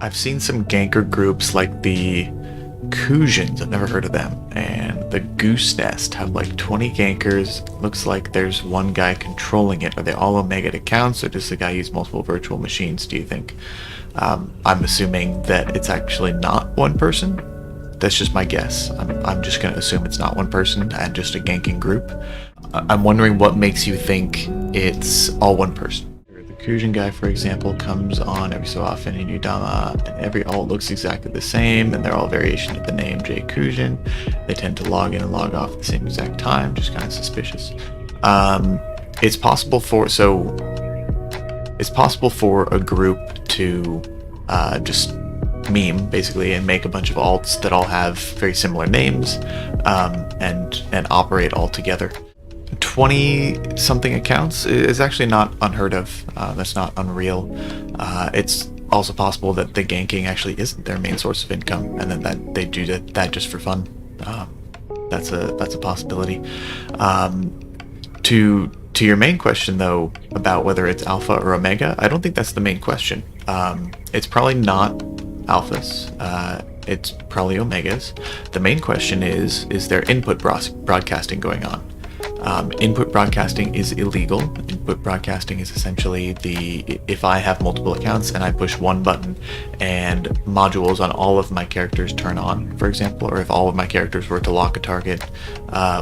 I've seen some ganker groups like the Incursions, I've never heard of them, and the Goose Nest have like 20 gankers. Looks like there's one guy controlling it. Are they all Omega accounts, or does the guy use multiple virtual machines, do you think? I'm assuming that it's actually not one person. That's just my guess. I'm just going to assume it's not one person and just a ganking group. I'm wondering what makes you think it's all one person. The Incursion guy, for example, comes on every so often in Udama, and every alt looks exactly the same, and they're all variation of the name J Incursion. They tend to log in and log off at the same exact time, just kind of suspicious. It's possible for a group to just meme basically and make a bunch of alts that all have very similar names and operate all together. 20 something accounts is actually not unheard of. That's not unreal. It's also possible that the ganking actually isn't their main source of income, and that they do that just for fun. That's a possibility. To your main question though about whether it's alpha or omega, I don't think that's the main question. It's probably not alphas. It's probably omegas. The main question is there input broadcasting going on? Input broadcasting is illegal. Input broadcasting is essentially if I have multiple accounts and I push one button and modules on all of my characters turn on, for example, or if all of my characters were to lock a target,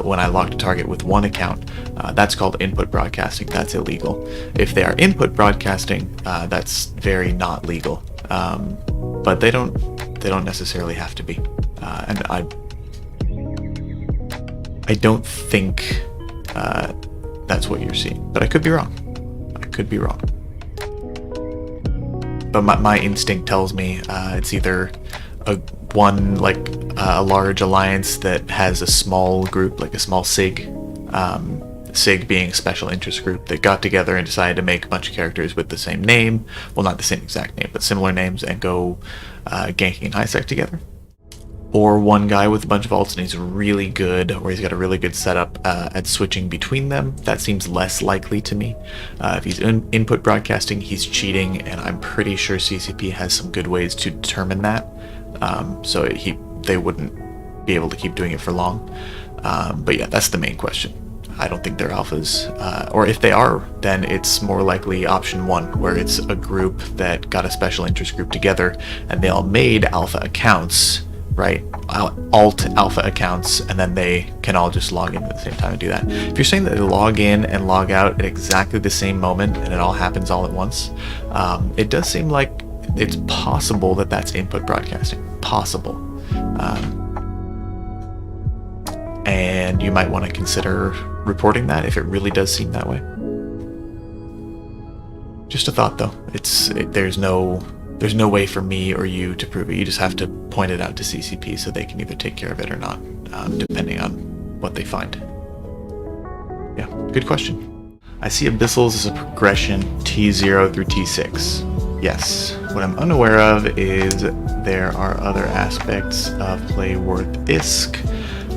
when I locked a target with one account, that's called input broadcasting. That's illegal. If they are input broadcasting, that's very not legal. But they don't necessarily have to be. And I don't think that's what you're seeing, but I could be wrong. But my instinct tells me it's either a large alliance that has a small group, like a small SIG, SIG being a special interest group that got together and decided to make a bunch of characters with the same name, well, not the same exact name, but similar names, and go ganking and Hisec together. Or one guy with a bunch of alts and he's really good, or he's got a really good setup at switching between them. That seems less likely to me. If he's input broadcasting, he's cheating, and I'm pretty sure CCP has some good ways to determine that. So they wouldn't be able to keep doing it for long. But yeah, that's the main question. I don't think they're alphas, or if they are, then it's more likely option one, where it's a group that got a special interest group together and they all made alpha accounts, right? Alt alpha accounts, and then they can all just log in at the same time and do that. If you're saying that they log in and log out at exactly the same moment and it all happens all at once, it does seem like it's possible that that's input broadcasting. Possible. And you might want to consider reporting that if it really does seem that way. Just a thought though. There's no way for me or you to prove it. You just have to point it out to CCP so they can either take care of it or not, depending on what they find. Yeah, good question. I see Abyssals as a progression T0 through T6. Yes. What I'm unaware of is there are other aspects of play worth ISK.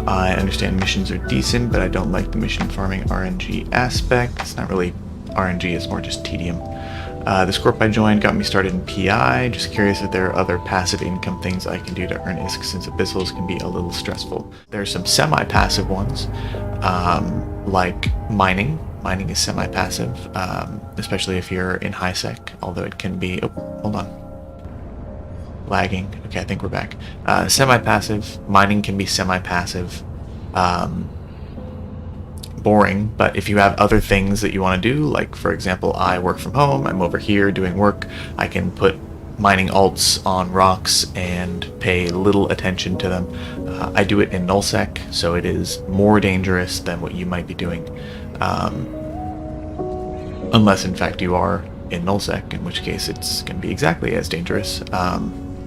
I understand missions are decent, but I don't like the mission farming RNG aspect. It's not really RNG, it's more just tedium. This Corp I joined got me started in PI. Just curious if there are other passive income things I can do to earn ISK, since Abyssals can be a little stressful. There are some semi-passive ones, like mining. Mining is semi-passive, especially if you're in Hisec, although it can be... Oh, hold on. Lagging. Okay, I think we're back. Semi-passive. Mining can be semi-passive. Boring, but if you have other things that you want to do, like for example, I work from home, I'm over here doing work, I can put mining alts on rocks and pay little attention to them. I do it in nullsec, so it is more dangerous than what you might be doing, unless in fact you are in nullsec, in which case it's going to be exactly as dangerous,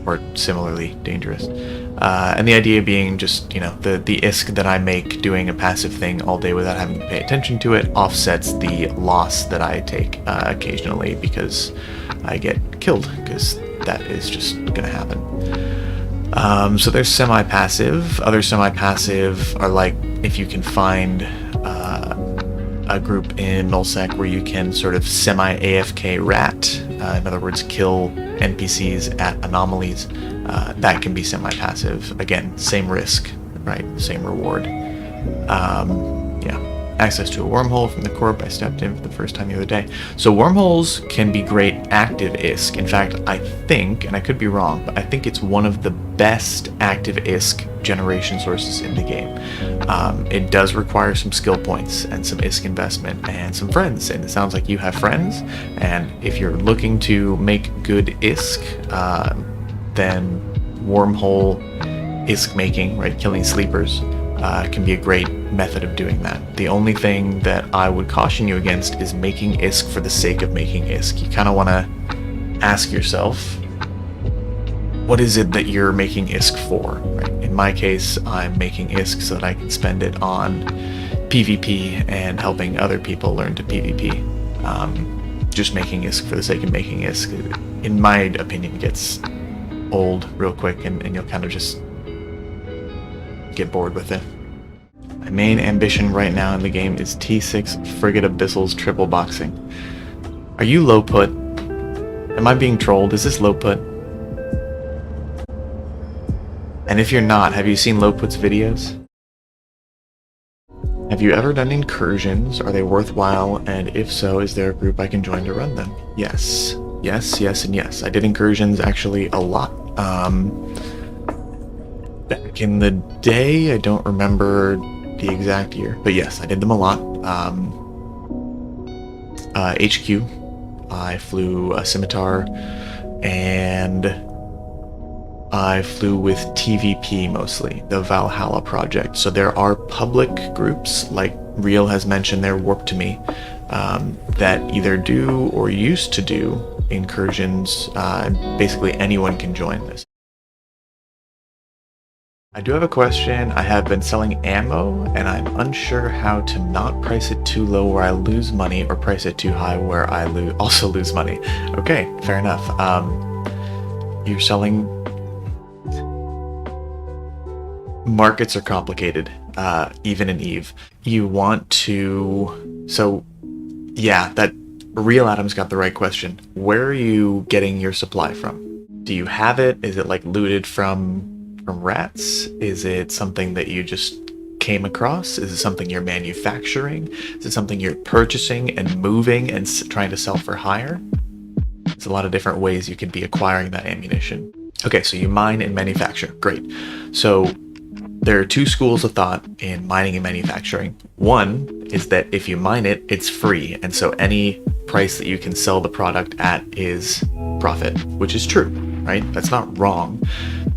or similarly dangerous. And the idea being just, the ISK that I make doing a passive thing all day without having to pay attention to it offsets the loss that I take occasionally because I get killed, because that is just going to happen. So there's semi-passive. Other semi-passive are like if you can find a group in nullsec where you can sort of semi-AFK rat, in other words, kill NPCs at anomalies, that can be semi-passive. Again, same risk, right? Same reward. Yeah. Access to a wormhole from the Corp. I stepped in for the first time the other day. So wormholes can be great active ISK. In fact, I think, and I could be wrong, but I think it's one of the best active ISK generation sources in the game. It does require some skill points and some ISK investment and some friends. And it sounds like you have friends. And if you're looking to make good ISK, then wormhole ISK making, right, killing sleepers, can be a great method of doing that. The only thing that I would caution you against is making ISK for the sake of making ISK. You kind of want to ask yourself, what is it that you're making ISK for? Right? In my case, I'm making ISK so that I can spend it on PvP and helping other people learn to PvP. Just making ISK for the sake of making ISK, in my opinion, gets old real quick, and you'll kind of just get bored with it. My main ambition right now in the game is T6 Frigate Abyssals triple boxing. Are you low put? Am I being trolled? Is this low put? And if you're not, have you seen low put's videos? Have you ever done incursions? Are they worthwhile? And if so, is there a group I can join to run them? Yes. Yes, yes, and yes. I did incursions actually a lot. Back in the day, I don't remember the exact year, but yes, I did them a lot. HQ, I flew a Scimitar, and I flew with TVP mostly, the Valhalla project. So there are public groups, like Real has mentioned, they're Warp to Me, that either do or used to do incursions. Basically anyone can join this. I do have a question. I have been selling ammo, and I'm unsure how to not price it too low where I lose money, or price it too high where I also lose money. Okay, fair enough. You're selling... Markets are complicated, even in EVE. You want to... So, yeah, that Real Adam's got the right question. Where are you getting your supply from? Do you have it? Is it like looted from rats? Is it something that you just came across? Is it something you're manufacturing? Is it something you're purchasing and moving and trying to sell for hire? There's a lot of different ways you could be acquiring that ammunition. Okay, so you mine and manufacture. Great. So there are two schools of thought in mining and manufacturing. One is that if you mine it, it's free, and so any price that you can sell the product at is profit, which is true, right? That's not wrong.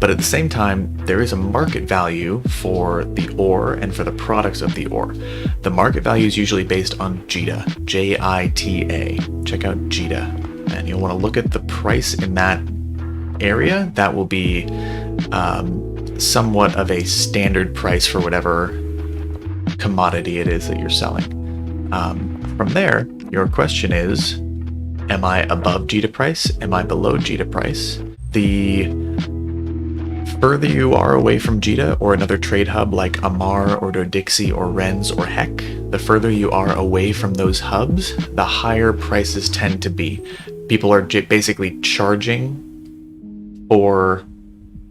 But at the same time, there is a market value for the ore and for the products of the ore. The market value is usually based on JITA, J-I-T-A. Check out JITA, and you'll want to look at the price in that area. That will be somewhat of a standard price for whatever commodity it is that you're selling. From there, your question is, am I above JITA price? Am I below JITA price? The further you are away from JITA or another trade hub like Amar or Dodixie or Renz or Heck, the further you are away from those hubs, the higher prices tend to be. People are basically charging for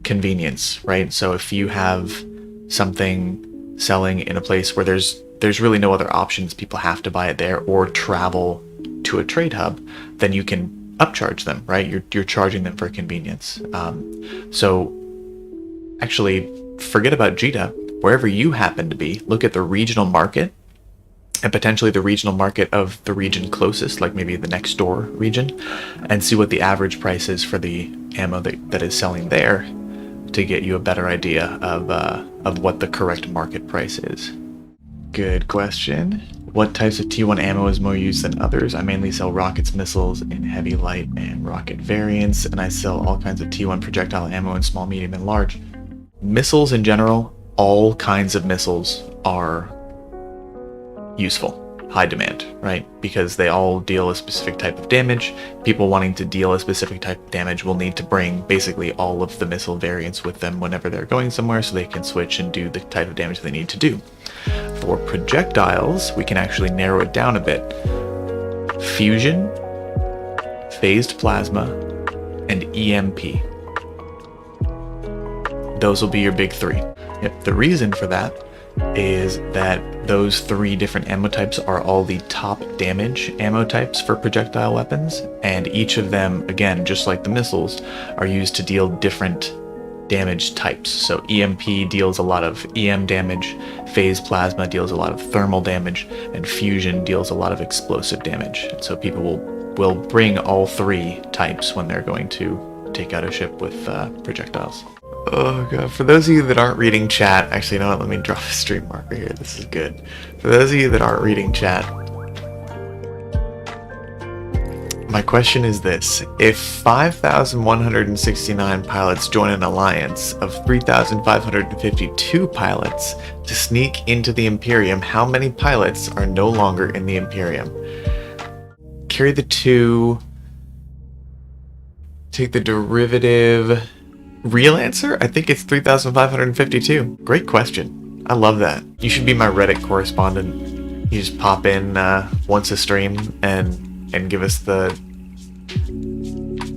convenience, right? So if you have something selling in a place where there's really no other options, people have to buy it there or travel to a trade hub, then you can upcharge them, right? You're charging them for convenience. So actually forget about JITA. Wherever you happen to be, look at the regional market and potentially the regional market of the region closest, like maybe the next door region, and see what the average price is for the ammo that is selling there to get you a better idea of what the correct market price is. Good question. What types of T1 ammo is more used than others? I mainly sell rockets, missiles in heavy, light, and rocket variants, and I sell all kinds of T1 projectile ammo in small, medium, and large. Missiles in general, all kinds of missiles are useful, high demand, right? Because they all deal a specific type of damage. People wanting to deal a specific type of damage will need to bring basically all of the missile variants with them whenever they're going somewhere so they can switch and do the type of damage they need to do. For projectiles, we can actually narrow it down a bit. Fusion, phased plasma, and EMP. Those will be your big three. Yep, the reason for that is that those three different ammo types are all the top damage ammo types for projectile weapons, and each of them, again, just like the missiles, are used to deal different damage types. So EMP deals a lot of EM damage, phase plasma deals a lot of thermal damage, and fusion deals a lot of explosive damage. So people will bring all three types when they're going to take out a ship with projectiles. Oh god, for those of you that aren't reading chat, actually, you know what, let me drop a stream marker here, this is good. For those of you that aren't reading chat, my question is this: if 5,169 pilots join an alliance of 3,552 pilots to sneak into the Imperium, how many pilots are no longer in the Imperium? Carry the 2, take the derivative. Real answer? I think it's 3,552. Great question. I love that. You should be my Reddit correspondent. You just pop in once a stream and give us the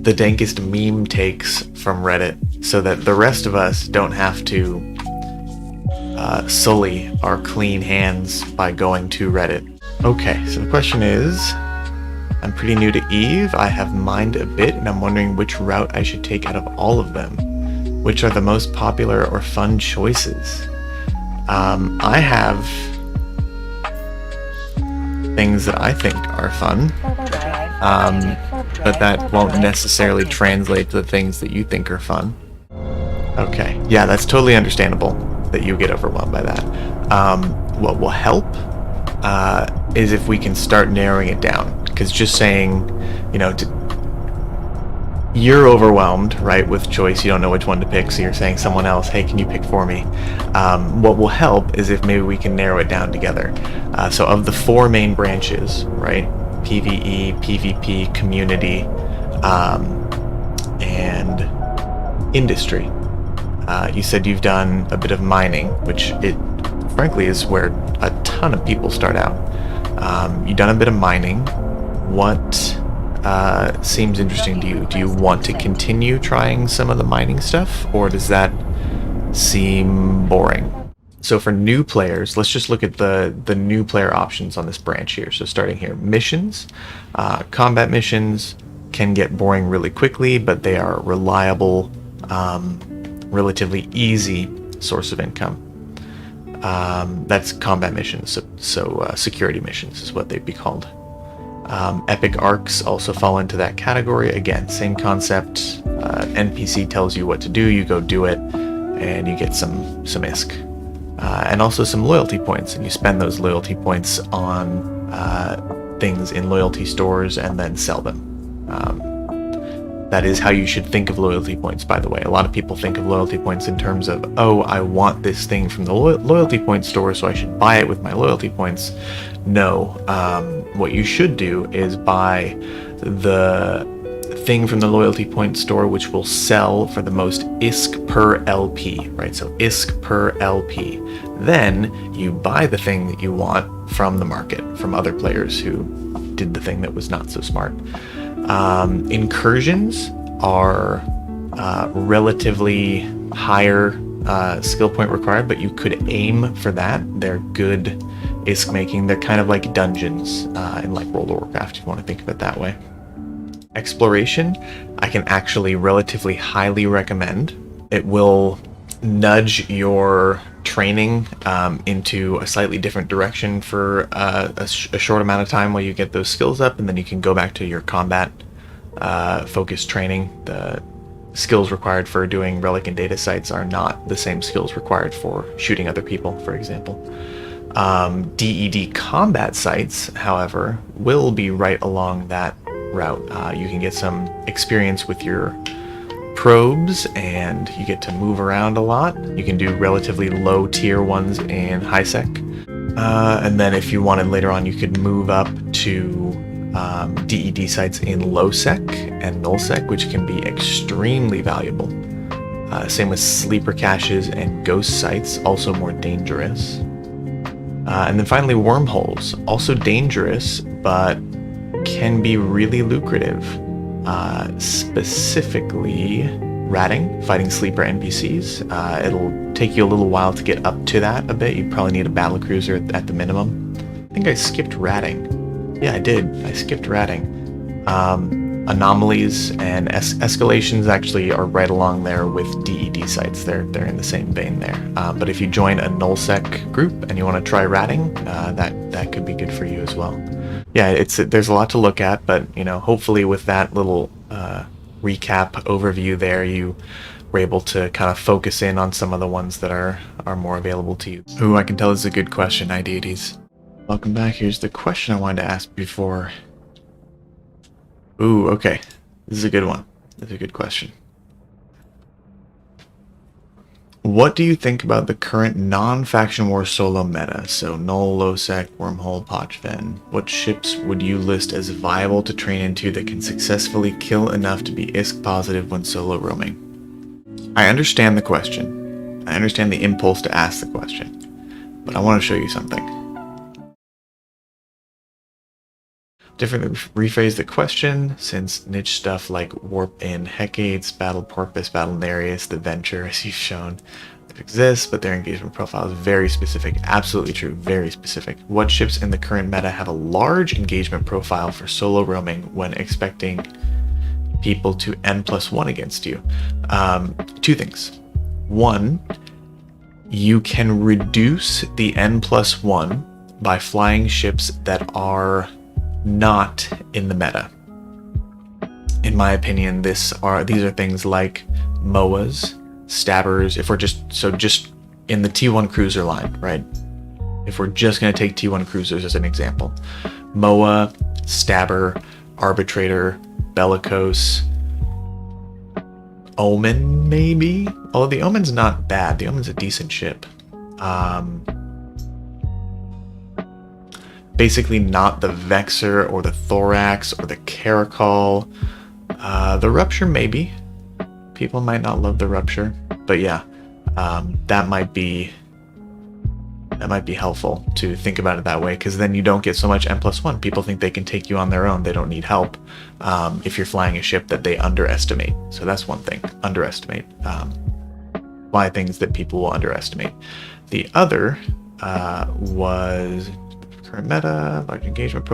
dankest meme takes from Reddit so that the rest of us don't have to sully our clean hands by going to Reddit. Okay, so the question is, I'm pretty new to EVE. I have mined a bit and I'm wondering which route I should take out of all of them. Which are the most popular or fun choices? I have things that I think are fun, but that won't necessarily translate to the things that you think are fun. Okay, yeah, that's totally understandable that you get overwhelmed by that. What will help is if we can start narrowing it down, because just saying, you know, you're overwhelmed, right, with choice. You don't know which one to pick, so you're saying someone else, hey, can you pick for me? What will help is if maybe we can narrow it down together. So of the 4 main branches, right, PvE, PvP, community, and industry. You said you've done a bit of mining, which it frankly is where a ton of people start out. You've done a bit of mining. What seems interesting to you? Do you want to continue trying some of the mining stuff, or does that seem boring? So for new players, let's just look at the new player options on this branch here. So starting here, missions. Combat missions can get boring really quickly, but they are a reliable, relatively easy source of income. That's combat missions, so security missions is what they'd be called. Epic arcs also fall into that category. Again, same concept. NPC tells you what to do, you go do it, and you get some ISK. And also some loyalty points, and you spend those loyalty points on things in loyalty stores and then sell them. That is how you should think of loyalty points, by the way. A lot of people think of loyalty points in terms of, oh, I want this thing from the loyalty point store, so I should buy it with my loyalty points. No, what you should do is buy the thing from the loyalty point store which will sell for the most ISK per LP, right? So ISK per LP. Then you buy the thing that you want from the market, from other players who did the thing that was not so smart. Incursions are relatively higher skill point required, but you could aim for that. They're good ISK making. They're kind of like dungeons in like World of Warcraft, if you want to think of it that way. Exploration, I can actually relatively highly recommend. It will nudge your training into a slightly different direction for a short amount of time while you get those skills up, and then you can go back to your combat focused training. The skills required for doing relic and data sites are not the same skills required for shooting other people, for example. DED combat sites, however, will be right along that route. You can get some experience with your probes, and you get to move around a lot. You can do relatively low tier ones in Hisec, and then if you wanted later on, you could move up to DED sites in lowsec and nullsec, which can be extremely valuable. Same with sleeper caches and ghost sites, also more dangerous. And then finally, wormholes, also dangerous, but can be really lucrative. specifically ratting, fighting sleeper NPCs. It'll take you a little while to get up to that a bit. You probably need a battle cruiser at the minimum. I think I skipped ratting. Yeah, I did. I skipped ratting. Anomalies and escalations actually are right along there with DED sites. They're in the same vein there. But if you join a nullsec group and you want to try ratting, that could be good for you as well. Yeah, there's a lot to look at, but hopefully with that little recap overview there, you were able to kind of focus in on some of the ones that are more available to you. Ooh, I can tell this is a good question, deities. Welcome back. Here's the question I wanted to ask before. Ooh, okay. This is a good one. This is a good question. What do you think about the current non-faction war solo meta? So Null, Losec, Wormhole, Pochven. What ships would you list as viable to train into that can successfully kill enough to be ISK positive when solo roaming? I understand the question. I understand the impulse to ask the question. But I want to show you something. Differently rephrase the question, since niche stuff like Warp in Hecates, Battle Porpoise, Battle Nereus, The Venture, as you've shown, that exists, but their engagement profile is very specific. Absolutely true, very specific. What ships in the current meta have a large engagement profile for solo roaming when expecting people to N+1 against you? Two things. One, you can reduce the N+1 by flying ships that are not in the meta. In my opinion, these are things like MOAs, stabbers. If we're just in the T1 cruiser line, right? If we're just going to take T1 cruisers as an example, MOA, stabber, arbitrator, bellicose, Omen maybe. Although the Omen's not bad. The Omen's a decent ship. Basically not the Vexor or the Thorax or the Caracol. The Rupture maybe. People might not love the Rupture, but yeah, that might be helpful to think about it that way, because then you don't get so much N+1. People think they can take you on their own. They don't need help if you're flying a ship that they underestimate. So that's one thing. Underestimate. Fly things that people will underestimate. The other was current meta, large engagement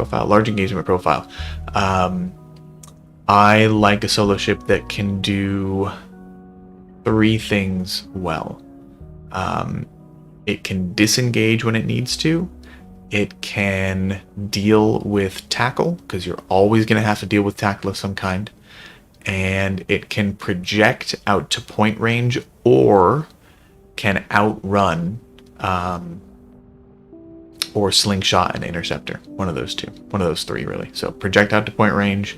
profile. I like a solo ship that can do 3 things well. It can disengage when it needs to. It can deal with tackle, because you're always going to have to deal with tackle of some kind. And it can project out to point range, or can outrun or slingshot an interceptor. One of those 2. One of those 3, really. So project out to point range,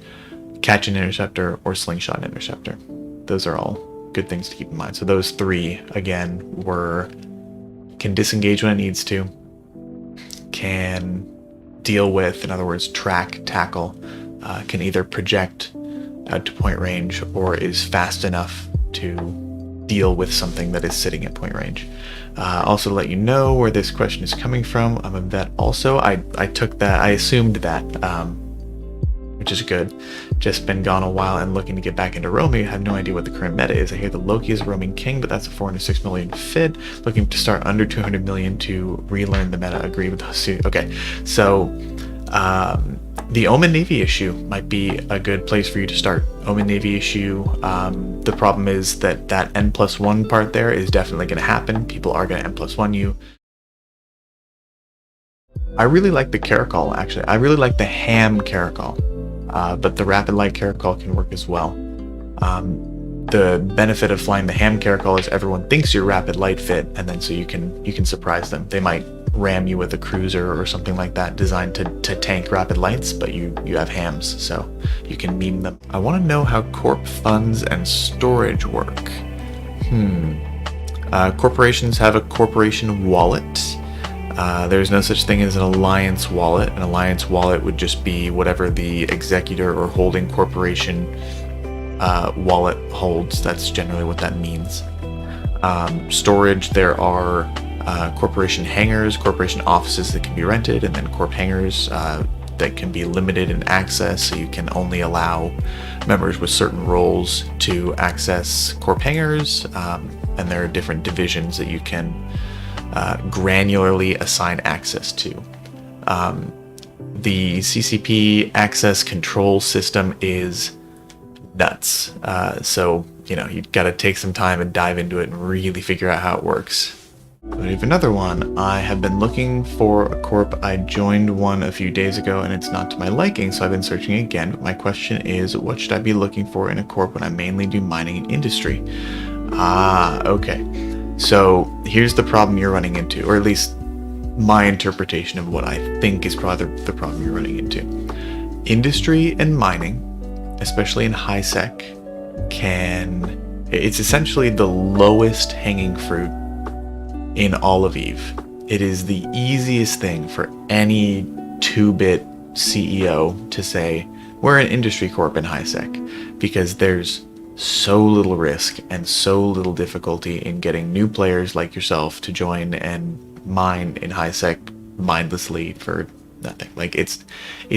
catch an interceptor, or slingshot an interceptor. Those are all good things to keep in mind. So those 3, again, can disengage when it needs to, can deal with, in other words, track, tackle, can either project out to point range, or is fast enough to deal with something that is sitting at point range. Also, to let you know where this question is coming from, I'm a vet also. I assumed that, which is good. Just been gone a while and looking to get back into roaming. I have no idea what the current meta is. I hear the Loki is a roaming king, but that's a 406 million FID. Looking to start under 200 million to relearn the meta. Agree with those two. Okay, so the Omen Navy issue might be a good place for you to start. Omen Navy issue. The problem is that N+1 part there is definitely going to happen. People are going to N+1 you. I really like the Caracol, actually. I really like the ham Caracol, but the Rapid Light Caracol can work as well. The benefit of flying the ham Caracol is everyone thinks you're Rapid Light fit, and then so you can surprise them. They might ram you with a cruiser or something like that designed to tank Rapid Lights, but you have hams, so you can meme them. I want to know how Corp funds and storage work. Corporations have a corporation wallet. There's no such thing as an alliance wallet. An alliance wallet would just be whatever the executor or holding corporation wallet holds. That's generally what that means. Storage, there are corporation hangars, corporation offices that can be rented, and then corp hangars. that can be limited in access, so you can only allow members with certain roles to access Corp hangars, and there are different divisions that you can granularly assign access to. The CCP access control system is nuts. So, you know, you've got to take some time and dive into it and really figure out how it works. We have another one. I have been looking for a corp. I joined one a few days ago and it's not to my liking, so I've been searching again. But my question is, what should I be looking for in a corp when I mainly do mining and industry? Okay. So here's the problem you're running into, or at least my interpretation of what I think is probably the problem you're running into. Industry and mining, especially in Hisec, it's essentially the lowest hanging fruit in all of EVE. It is the easiest thing for any 2-bit CEO to say, we're an industry corp in Hisec, because there's so little risk and so little difficulty in getting new players like yourself to join and mine in Hisec mindlessly for nothing. Like, it's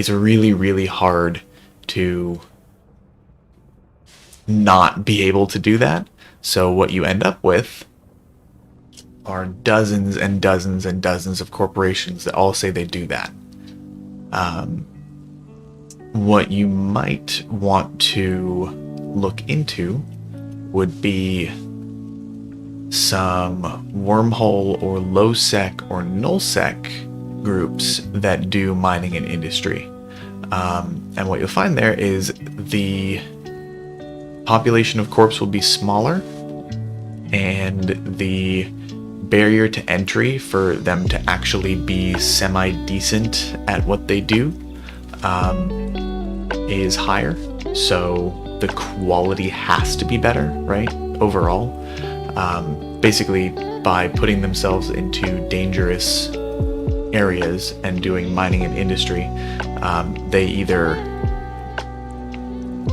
really, really hard to not be able to do that. So what you end up with are dozens and dozens and dozens of corporations that all say they do that. What you might want to look into would be some wormhole or low sec or null sec groups that do mining and industry. And what you'll find there is the population of corps will be smaller, and the barrier to entry for them to actually be semi-decent at what they do is higher. So the quality has to be better, right? Overall. Basically, by putting themselves into dangerous areas and doing mining and industry, they either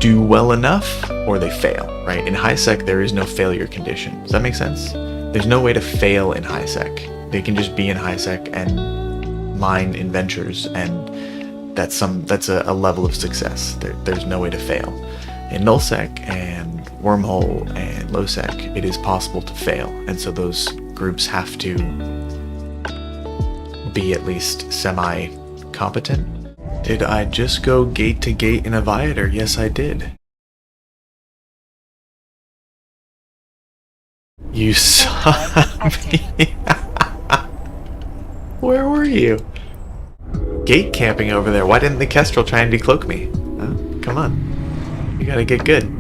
do well enough or they fail, right? In Hisec, there is no failure condition. Does that make sense? There's no way to fail in Hisec. They can just be in Hisec and mine in ventures, and that's a level of success. There's no way to fail. In nullsec and wormhole and lowsec, it is possible to fail, and so those groups have to be at least semi-competent. Did I just go gate to gate in a Viator? Yes, I did. You saw me. Where were you? Gate camping over there. Why didn't the Kestrel try and decloak me? Huh? Come on. You gotta get good.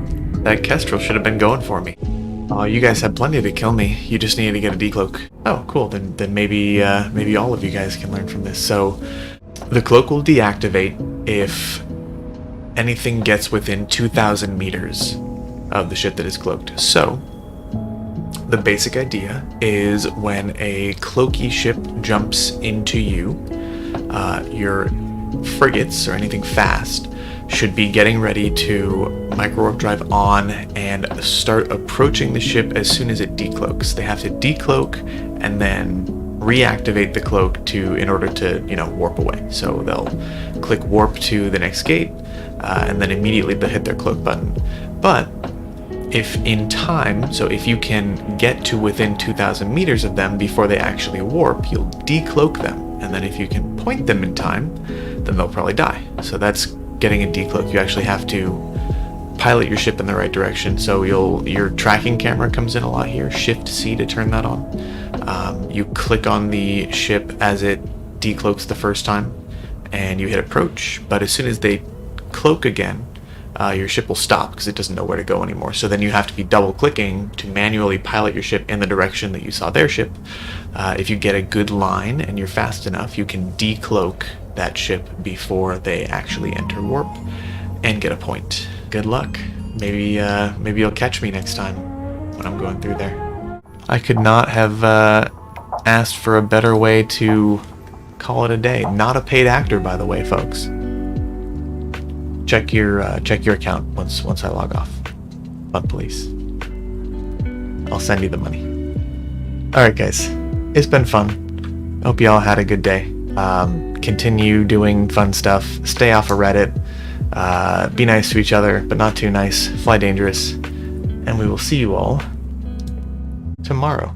That Kestrel should have been going for me. Oh, you guys had plenty to kill me. You just needed to get a decloak. Oh, cool. Then maybe all of you guys can learn from this. So, the cloak will deactivate if anything gets within 2,000 meters of the ship that is cloaked. So, the basic idea is when a cloaky ship jumps into you, your frigates or anything fast should be getting ready to micro-warp drive on and start approaching the ship as soon as it decloaks. They have to decloak and then reactivate the cloak in order to, warp away. So they'll click warp to the next gate, and then immediately they'll hit their cloak button. But if in time, so if you can get to within 2,000 meters of them before they actually warp, you'll decloak them. And then if you can point them in time, then they'll probably die. So that's getting a decloak. You actually have to pilot your ship in the right direction. So your tracking camera comes in a lot here. Shift C to turn that on. You click on the ship as it decloaks the first time, and you hit approach. But as soon as they cloak again, your ship will stop because it doesn't know where to go anymore. So then you have to be double clicking to manually pilot your ship in the direction that you saw their ship. If you get a good line and you're fast enough, you can decloak that ship before they actually enter warp and get a point. Good luck. Maybe you'll catch me next time when I'm going through there. I could not have asked for a better way to call it a day. Not a paid actor, by the way, folks. Check your account once I log off. Fun Police. I'll send you the money. Alright guys, it's been fun. Hope you all had a good day. Continue doing fun stuff. Stay off of Reddit. Be nice to each other, but not too nice. Fly dangerous. And we will see you all tomorrow.